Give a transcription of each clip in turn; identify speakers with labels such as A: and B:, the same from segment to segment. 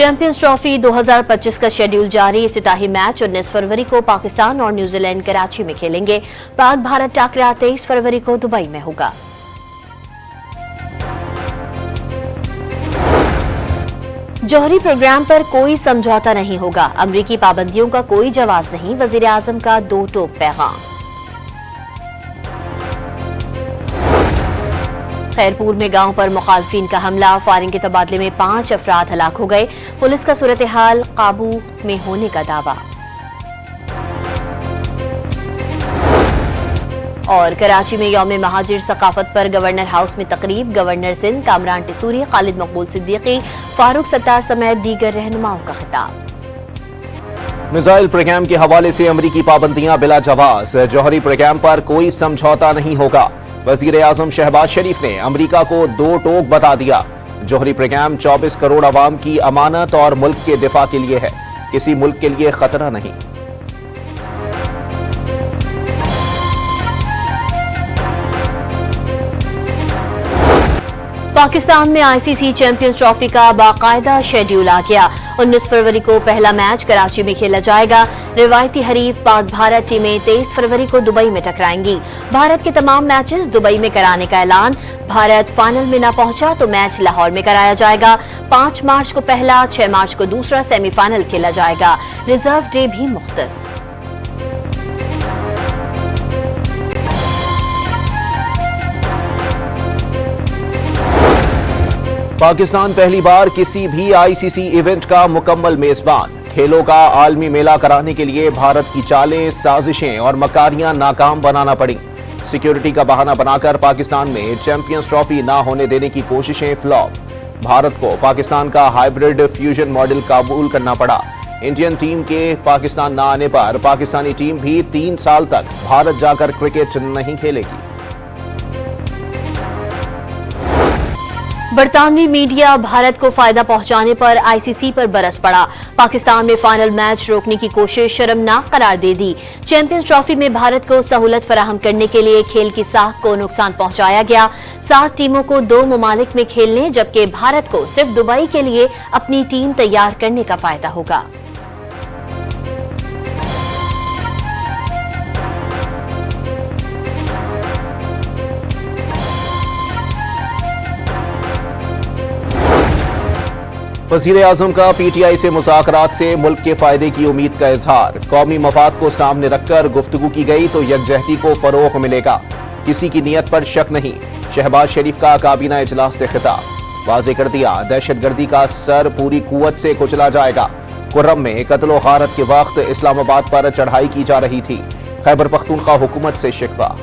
A: Champions trophy 2025 का schedule जारी। इफ्तिताही match 19 फरवरी को पाकिस्तान और न्यूजीलैंड कराची में खेलेंगे। पाक भारत टाकरा 23 फरवरी को दुबई में होगा। जौहरी प्रोग्राम पर कोई समझौता नहीं होगा। अमरीकी पाबंदियों का कोई जवाब नहीं। वजीर आजम का दो टोक पैगाम। खैरपुर में गांव पर मुखालफिन का हमला। फायरिंग के तबादले में 5 अफराद हलाक हो गए। पुलिस का सूरत हाल काबू में होने का दावा। और कराची में यौम महाजिर सकाफत पर गवर्नर हाउस में तकरीब। गवर्नर सिंध कामरान टिसूरी, खालिद मकबूल सिद्दीकी, फारूक सत्तार समेत दीगर रहनुमाओं का खिताब।
B: मिसाइल प्रोग्राम के हवाले से अमरीकी पाबंदियां बिला जवाब। जौहरी प्रोग्राम पर कोई समझौता नहीं होगा। वजीर आजम शहबाज शरीफ ने अमरीका को दो टोक बता दिया। जौहरी प्रोग्राम 24 करोड़ अवाम की अमानत और मुल्क के दिफा के लिए है, किसी मुल्क के लिए खतरा नहीं।
A: पाकिस्तान में आईसीसी चैंपियंस ट्रॉफी का बाकायदा शेड्यूल आ गया। 19 फरवरी को पहला मैच कराची में खेला जाएगा। रिवायती हरीफ पाक भारत टीमें 23 फरवरी को दुबई में टकराएंगी। भारत के तमाम मैचेस दुबई में कराने का ऐलान। भारत फाइनल में न पहुंचा तो मैच लाहौर में कराया जाएगा। 5 मार्च को पहला, 6 मार्च को दूसरा सेमीफाइनल खेला जाएगा। रिजर्व डे भी मुख्तस।
B: पाकिस्तान पहली बार किसी भी आईसीसी इवेंट का मुकम्मल मेजबान। खेलों का आलमी मेला कराने के लिए भारत की चालें, साजिशें और मकारियां नाकाम बनाना पड़ी। सिक्योरिटी का बहाना बनाकर पाकिस्तान में चैंपियंस ट्रॉफी ना होने देने की कोशिशें फ्लॉप। भारत को पाकिस्तान का हाइब्रिड फ्यूजन मॉडल कबूल करना पड़ा। इंडियन टीम के पाकिस्तान न आने पर पाकिस्तानी टीम भी 3 साल तक भारत जाकर क्रिकेट नहीं खेलेगी।
A: बरतानवी मीडिया भारत को फायदा पहुंचाने पर आईसीसी पर बरस पड़ा। पाकिस्तान में फाइनल मैच रोकने की कोशिश शर्मनाक करार दे दी। चैंपियंस ट्रॉफी में भारत को सहूलत फराहम करने के लिए खेल की साख को नुकसान पहुंचाया गया। 7 टीमों को 2 ममालिक में खेलने, जबकि भारत को सिर्फ दुबई के लिए अपनी टीम तैयार करने का फायदा होगा।
B: वज़ीर आज़म का पीटीआई से मुज़ाकरात से मुल्क के फायदे की उम्मीद का इजहार। कौमी मफाद को सामने रखकर गुफ्तगू की गई तो यकजहती को फरोग मिलेगा, किसी की नीयत पर शक नहीं। शहबाज शरीफ का काबीना इजलास से खिताब। वाज़ेह कर दिया, दहशतगर्दी का सर पूरी कुव्वत से कुचला जाएगा। कुर्रम में कत्ल व गारत के वक्त इस्लामाबाद पर चढ़ाई की जा रही थी। खैबर पख्तूनख्वा हुकूमत से शिकवा।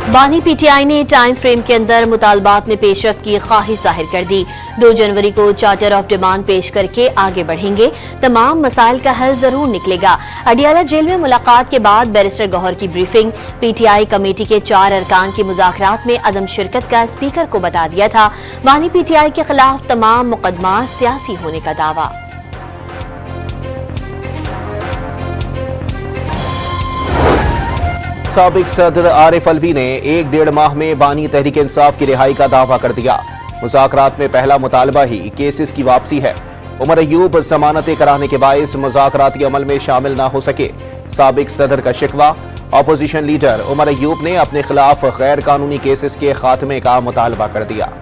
A: बानी पीटीआई ने टाइम फ्रेम के अंदर मुतालबात में पेशरफ्त की ख्वाहिश जाहिर कर दी। 2 जनवरी को चार्टर ऑफ डिमांड पेश करके आगे बढ़ेंगे। तमाम मसाइल का हल जरूर निकलेगा। अडियाला जेल में मुलाकात के बाद बैरिस्टर गौहर की ब्रीफिंग। पीटीआई कमेटी के 4 अरकान की मुज़ाकरात में अदम शिरकत का स्पीकर को बता दिया था। बानी पीटीआई के खिलाफ तमाम मुकदमा सियासी होने का दावा।
B: साबिक सदर आरिफ अलवी ने 1-1.5 माह में बानी तहरीक इंसाफ की रिहाई का दावा कर दिया। मुज़ाकरात में पहला मुतालबा ही केसेस की वापसी है। उमर अयूब जमानतें कराने के बायस मुज़ाकराती अमल में शामिल न हो सके। साबिक सदर का शिकवा। अपोजिशन लीडर उमर अयूब ने अपने खिलाफ गैर कानूनी केसेस के खात्मे का मुतालबा कर दिया।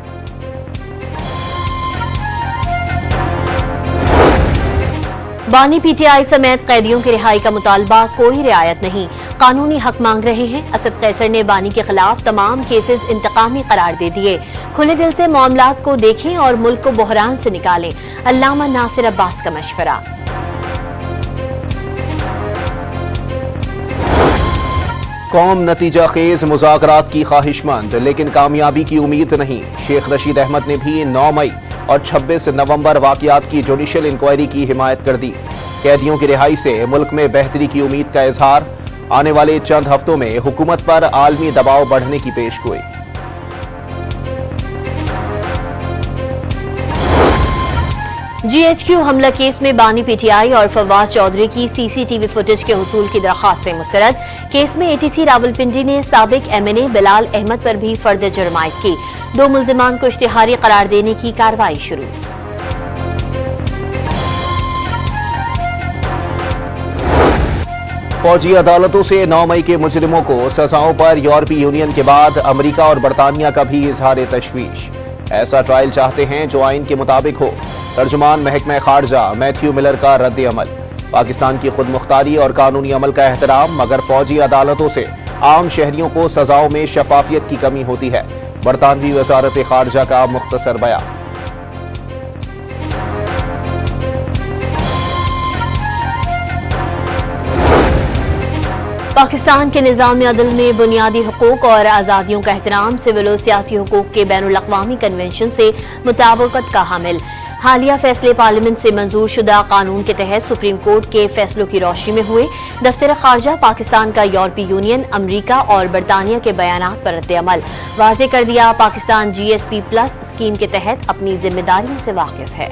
A: बानी पीटीआई समेत कैदियों की रिहाई का मुतालबा, कोई रियायत नहीं। कानूनी हक मांग रहे हैं। असद कैसर ने बानी के खिलाफ तमाम केसेस इंतकामी करार दे दिए। खुले दिल से मामलात को देखें और मुल्क को बहरान से निकालें। अल्लामा नासिर अब्बास का मशवरा।
B: कौम नतीजा खेज मुज़ाकरात की ख्वाहिशमंद, लेकिन कामयाबी की उम्मीद नहीं। शेख रशीद अहमद ने भी 9 मई और 26 नवंबर वाक़यात की जुडिशल इंक्वायरी की हिमायत कर दी। कैदियों की रिहाई से मुल्क में बेहतरी की उम्मीद का इजहार। आने वाले चंद हफ्तों में हुकूमत पर आलमी दबाव बढ़ने की पेशगोई।
A: GHQ हमला केस में बानी PTI और फवाद चौधरी की CCTV फुटेज के हुसूल की दरख्वास्तें मुस्तरद। केस में ATC रावलपिंडी ने साबिक MNA बिलाल अहमद पर भी फर्द जुर्म आयद की। 2 मुल्जिमान को इश्तिहारी करार देने की कार्रवाई शुरू।
B: फौजी अदालतों से 9 मई के मुजरिमों को सजाओं पर यूरोपीय यूनियन के बाद अमेरिका और बरतानिया का भी इजहार तशवीश। ऐसा ट्रायल चाहते हैं जो आइन के मुताबिक हो। तर्जुमान महकमा खारजा मैथ्यू मिलर का रद्द अमल। पाकिस्तान की खुद मुख्तारी और कानूनी अमल का एहतराम, मगर फौजी अदालतों से आम शहरियों को सजाओं में शफाफियत की कमी होती है। बरतानवी वजारत खारजा का मुख्तसर बयान।
A: पाकिस्तान के निज़ाम अदल में बुनियादी हुकूक और आज़ादियों का एहतराम सिविल और सियासी हुकूक के बैनुल अक़वामी कन्वेंशन से मुताबिकत का हामिल। हालिया फैसले पार्लियामेंट से मंजूर शुदा कानून के तहत सुप्रीम कोर्ट के फैसलों की रोशनी में हुए। दफ्तर खारजा पाकिस्तान का यूरोपीय यूनियन, अमरीका और बरतानिया के बयानात पर रद्द अमल वाज़ेह कर दिया। पाकिस्तान GSP+ स्कीम के तहत अपनी जिम्मेदारियों से वाकिफ है।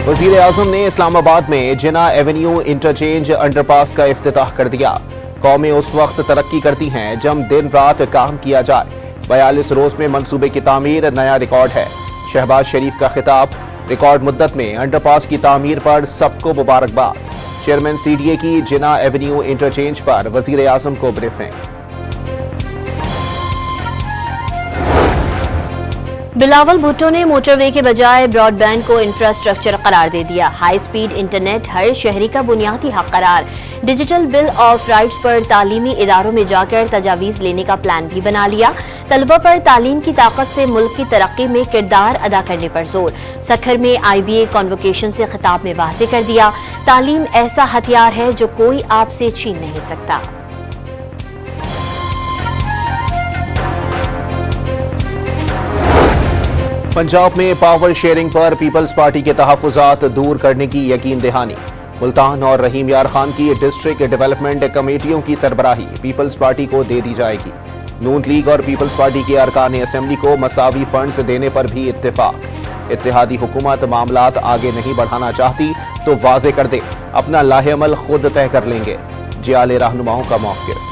B: वज़ीर आज़म ने इस्लामाबाद में जिना एवेन्यू इंटरचेंज अंडरपास का इफ्तिताह कर दिया। कौमें उस वक्त तरक्की करती हैं जब दिन रात काम किया जाए। 42 रोज में मंसूबे की तामीर नया रिकॉर्ड है। शहबाज शरीफ का खिताब। रिकॉर्ड मुद्दत में अंडरपास की तामीर पर सबको मुबारकबाद। चेयरमैन CDA की जिना एवेन्यू इंटरचेंज पर वज़ीर आज़म को ब्रीफिंग।
A: बिलावल भुट्टो ने मोटरवे के बजाय ब्रॉडबैंड को इंफ्रास्ट्रक्चर करार दे दिया। हाई स्पीड इंटरनेट हर शहरी का बुनियादी हक करार। डिजिटल बिल ऑफ राइट्स पर तालीमी इदारों में जाकर तजावीज़ लेने का प्लान भी बना लिया। तलबा पर तालीम की ताकत से मुल्क की तरक्की में किरदार अदा करने पर जोर। सखर में IBA कॉन्वोकेशन से खिताब में वाज़ेह कर दिया, तालीम ऐसा हथियार है जो कोई आपसे छीन नहीं सकता।
B: पंजाब में पावर शेयरिंग पर पीपल्स पार्टी के तहफ़्फ़ुज़ात दूर करने की यकीन दहानी। मुल्तान और रहीम यार खान की डिस्ट्रिक्ट डेवलपमेंट कमेटियों की सरबराही पीपल्स पार्टी को दे दी जाएगी। नून लीग और पीपल्स पार्टी के अरकान असेंबली को मसावी फंड्स देने पर भी इत्तेफाक। इत्तेहादी हुकूमत मामलात आगे नहीं बढ़ाना चाहती तो वाज़ेह कर दे, अपना लाहेअमल खुद तय कर लेंगे। जियाले रहनुमाओं का मौक़िफ़।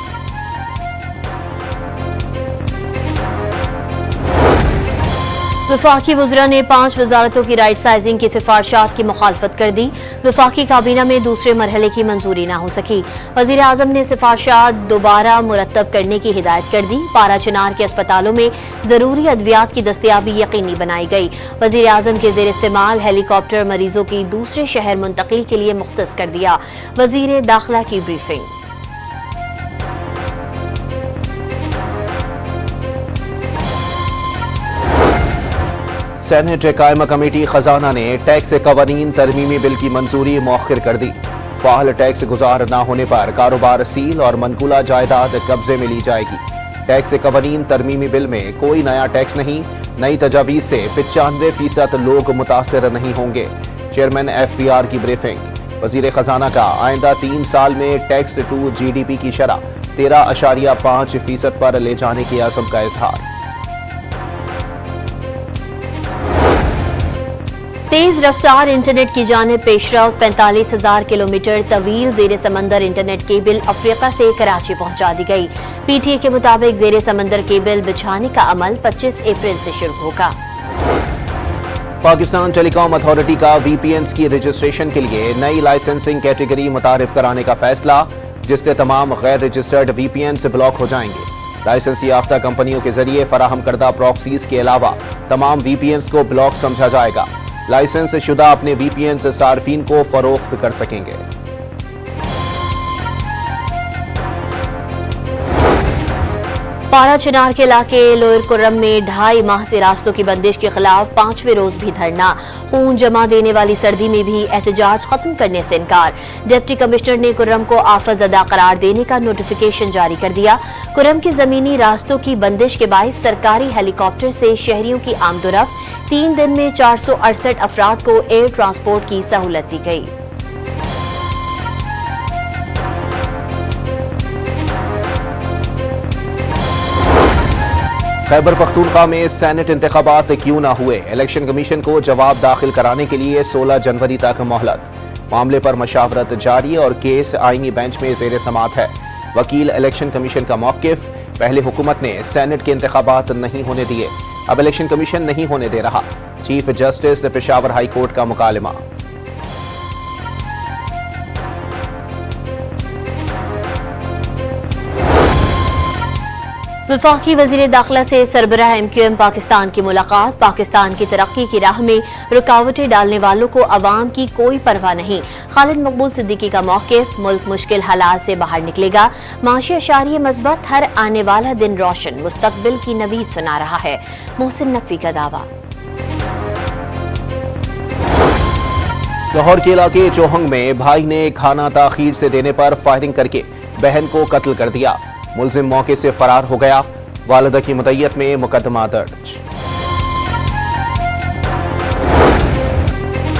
A: वफाकी वज़रा ने 5 वजारतों की राइट साइजिंग की सिफारिशात की मुखालफत कर दी। वफाकी काबीना में दूसरे मरहले की मंजूरी न हो सकी। वज़ीर आज़म ने सिफारिशात दोबारा मुरतब करने की हिदायत कर दी। पारा चिनार के अस्पतालों में ज़रूरी अद्वियात की दस्तयाबी यकीनी बनाई गई। वज़ीर आज़म के ज़ेर इस्तेमाल हेलीकॉप्टर मरीजों की दूसरे शहर मुंतकिल के लिए मुख्तस कर दिया। वज़ीर दाखिला की ब्रीफिंग।
B: सेनेट कायमा कमेटी खजाना ने टैक्स कवानीन तरमीमी बिल की मंजूरी मौखिर कर दी। फाहल टैक्स गुजार न होने पर कारोबार सील और मनकूला जायदाद कब्जे में ली जाएगी। टैक्स कवानीन तरमीमी बिल में कोई नया टैक्स नहीं। नई तजावीज़ से 95% लोग मुतासर नहीं होंगे। चेयरमैन FPR की ब्रीफिंग। वज़ीर खजाना का आइंदा 3 साल में टैक्स टू GDP की शरह 13.5% पर ले जाने की अज़्म का इजहार।
A: तेज रफ्तार इंटरनेट की जानिब पेशरफ। 45,000 किलोमीटर तवील जेर समंदर इंटरनेट केबल अफ्रीका से कराची पहुंचा दी गई। PTA के मुताबिक जेर समंदर केबल बिछाने का अमल 25 अप्रैल से शुरू होगा।
B: पाकिस्तान टेलीकॉम अथॉरिटी का VPNs की रजिस्ट्रेशन के लिए नई लाइसेंसिंग कैटेगरी मुतारिफ कराने का फैसला, जिससे तमाम गैर रजिस्टर्ड VPNs ब्लॉक हो जाएंगे। लाइसेंस याफ्ता कंपनियों के जरिए फराहम करदा प्रॉक्सीज के अलावा तमाम VPNs को ब्लॉक समझा जाएगा। लाइसेंस शुदा अपने VPNs सार्फिन को फरोख्त कर सकेंगे।
A: पारा चिनार के इलाके लोअर कुर्रम में 2.5 माह से रास्तों की बंदिश के खिलाफ 5वें रोज भी धरना। खून जमा देने वाली सर्दी में भी एहतजाज खत्म करने से इनकार। डिप्टी कमिश्नर ने कुर्रम को आफत ज़दा करार देने का नोटिफिकेशन जारी कर दिया। कुर्रम के जमीनी रास्तों की बंदिश के बायस सरकारी हेलीकॉप्टर से शहरियों की आमदोरफ्त। 3 दिन में 468 अफराद को एयर ट्रांसपोर्ट की सहूलत दी गई।
B: खैबर पख्तूनख्वा में सेनेट इंतखाबात क्यों ना हुए, इलेक्शन कमीशन को जवाब दाखिल कराने के लिए 16 जनवरी तक मोहलत। मामले पर मशावरत जारी और केस आईनी बेंच में जेर समाअत है। वकील इलेक्शन कमीशन का मौकिफ, पहले हुकूमत ने सेनेट के इंतखाबात नहीं होने दिए, अब इलेक्शन कमीशन नहीं होने दे रहा। Chief justice Peshawar high court का मुकालमा।
A: वफाकी वजीर दाखिला से सरबराह MQM पाकिस्तान की मुलाकात। पाकिस्तान की तरक्की की राह में रुकावटें डालने वालों को अवाम की कोई परवाह नहीं। खालिद मकबूल सिद्दीकी का मौकिफ, मुल्क मुश्किल हालात से बाहर निकलेगा। माशी अशारिये मस्बत, हर आने वाला दिन रोशन मुस्तकबिल की नवीद सुना रहा है। मोहसिन नकवी का दावा।
B: लाहौर के इलाके चौहंग में भाई ने खाना ताखीर से देने पर फायरिंग करके बहन को कत्ल कर दिया। मुलजिम मौके से फरार हो गया। वालिदा की मुद्दत में मुकदमा दर्ज।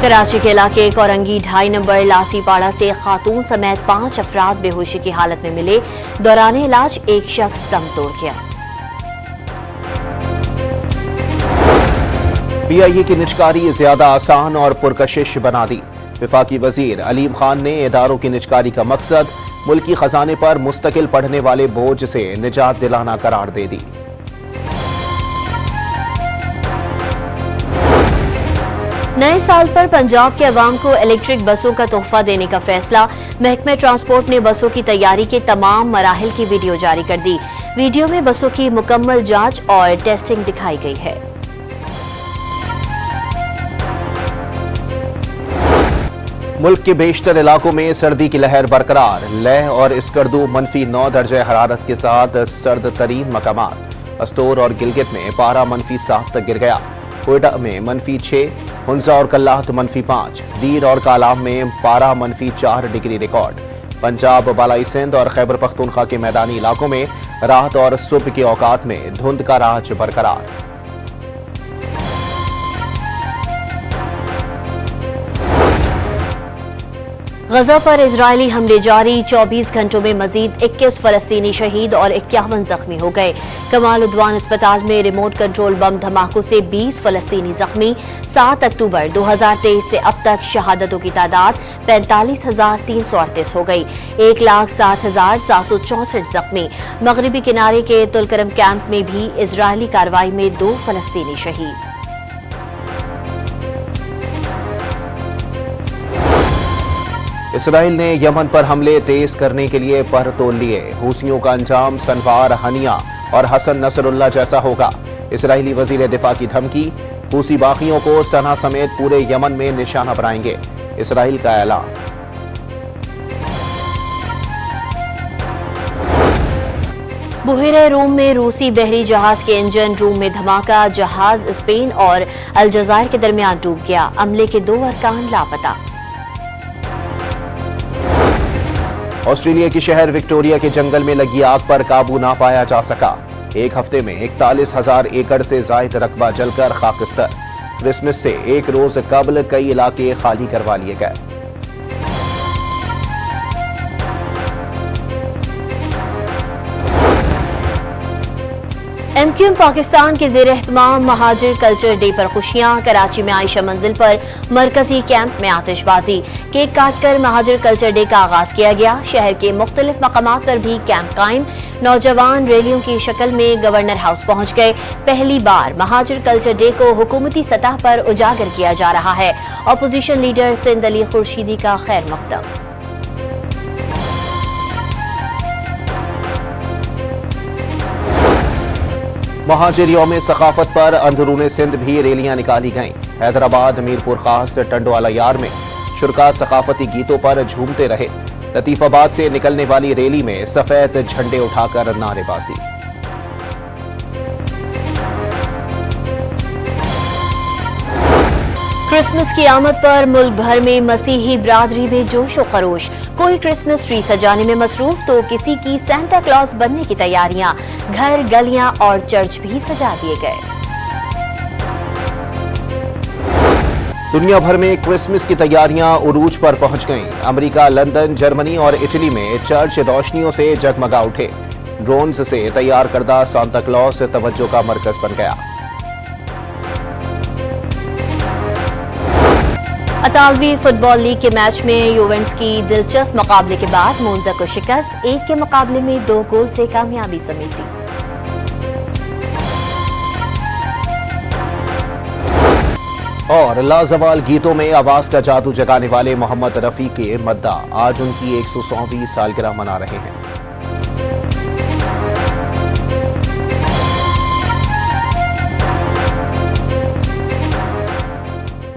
A: कराची के इलाके कोरंगी 2.5 नंबर लासीपाड़ा से खातून समेत 5 अफराद बेहोशी की हालत में मिले। दौरान इलाज एक शख्स दम तोड़ गया।
B: PIA की निजकारी ज्यादा आसान और पुरकशिश बना दी। वफाकी वजीर अलीम खान ने इदारों की निजकारी का मकसद मुल्की खजाने पर मुस्तकिल पड़ने वाले बोझ से निजात दिलाना करार दे दी।
A: नए साल पर पंजाब के अवाम को इलेक्ट्रिक बसों का तोहफा देने का फैसला। महकमे ट्रांसपोर्ट ने बसों की तैयारी के तमाम मराहिल की वीडियो जारी कर दी। वीडियो में बसों की मुकम्मल जांच और टेस्टिंग दिखाई गई है।
B: मुल्क के बेशतर इलाकों में सर्दी की लहर बरकरार। लेह और स्कर्दू -9 दर्जे हरारत के साथ सर्द तरीन मकामात। अस्तोर और गिलगित में पारा -7 तक गिर गया। कोयटा में -6, हुंजा और कल्लाहत -5, दीर और कालाम में पारा -4 डिग्री रिकॉर्ड। पंजाब, बालाई सिंध और खैबर पख्तूनख्वा के मैदानी इलाकों में रात और सुबह के औकात में धुंध का राज बरकरार।
A: गजा पर इजरायली हमले जारी। 24 घंटों में मजीद 21 फलस्तीनी शहीद और 51 जख्मी हो गए। कमाल उद्वान अस्पताल में रिमोट कंट्रोल बम धमाकों से 20 फलस्तीनी जख्मी। 7 अक्टूबर 2023 से अब तक शहादतों की तादाद 45,338 हो गई। 1,07,764 जख्मी। मगरबी किनारे के तुलकरम कैंप में भी इजरायली कार्रवाई में 2 फलस्तीनी शहीद।
B: इसराइल ने यमन पर हमले तेज करने के लिए पर तोल लिए। हूसियों का अंजाम सनवार, हनिया और हसन नसरुल्लाह जैसा होगा। इसराइली वजीर दिफा की धमकी। हूसी बागियों को सना समेत पूरे यमन में निशाना बनाएंगे, इसराइल का ऐलान।
A: बुहेरे रूम में रूसी बहरी जहाज के इंजन रूम में धमाका। जहाज स्पेन और अलजायर के दरमियान डूब गया। अमले के 2 अरकान लापता।
B: ऑस्ट्रेलिया के शहर विक्टोरिया के जंगल में लगी आग पर काबू ना पाया जा सका। एक हफ्ते में 41,000 एकड़ से जायद रकबा जलकर खाकस्तर। क्रिसमस से एक रोज कबल कई इलाके खाली करवा लिए गए।
A: MQM पाकिस्तान के ज़ेर एहतमाम महाजिर कल्चर डे पर खुशियां। कराची में आयशा मंजिल पर मरकजी कैंप में आतिशबाजी। केक काटकर महाजिर कल्चर डे का आगाज किया गया। शहर के मुख्तलिफ मकामात पर भी कैंप कायम। नौजवान रैलियों की शक्ल में गवर्नर हाउस पहुंच गए। पहली बार महाजिर कल्चर डे को हुकूमती सतह पर उजागर किया जा रहा है। अपोजिशन लीडर सिंध अली खुर्शीदी का खैर मकदम।
B: महाजिर यौम सकाफत पर अंदरूने सिंध भी रैलियां निकाली गईं। हैदराबाद, मीरपुर खास, टंडवाला यार में शुरका सकाफती गीतों पर झूमते रहे। लतीफाबाद से निकलने वाली रैली में सफेद झंडे उठाकर नारेबाजी।
A: क्रिसमस की आमद पर मुल्क भर में मसीही बिरादरी में जोश व खरोश। कोई क्रिसमस ट्री सजाने में मसरूफ तो किसी की सेंटा क्लॉज बनने की तैयारियां। घर, गलियां और चर्च भी सजा दिए गए।
B: दुनिया भर में क्रिसमस की तैयारियां उरूज पर पहुंच गईं। अमेरिका, लंदन, जर्मनी और इटली में चर्च रोशनियों से जगमगा उठे। ड्रोन्स से तैयार करदा सांता क्लॉस तवज्जो का मरकज बन गया।
A: इतालवी फुटबॉल लीग के मैच में यूवेंटस की दिलचस्प मुकाबले के बाद मोन्जा को शिकस्त, 1 के मुकाबले में 2 गोल से कामयाबी समेटी।
B: और लाजवाल गीतों में आवाज का जादू जगाने वाले मोहम्मद रफी के मद्दा आज उनकी 100वीं सालगिरह मना रहे हैं।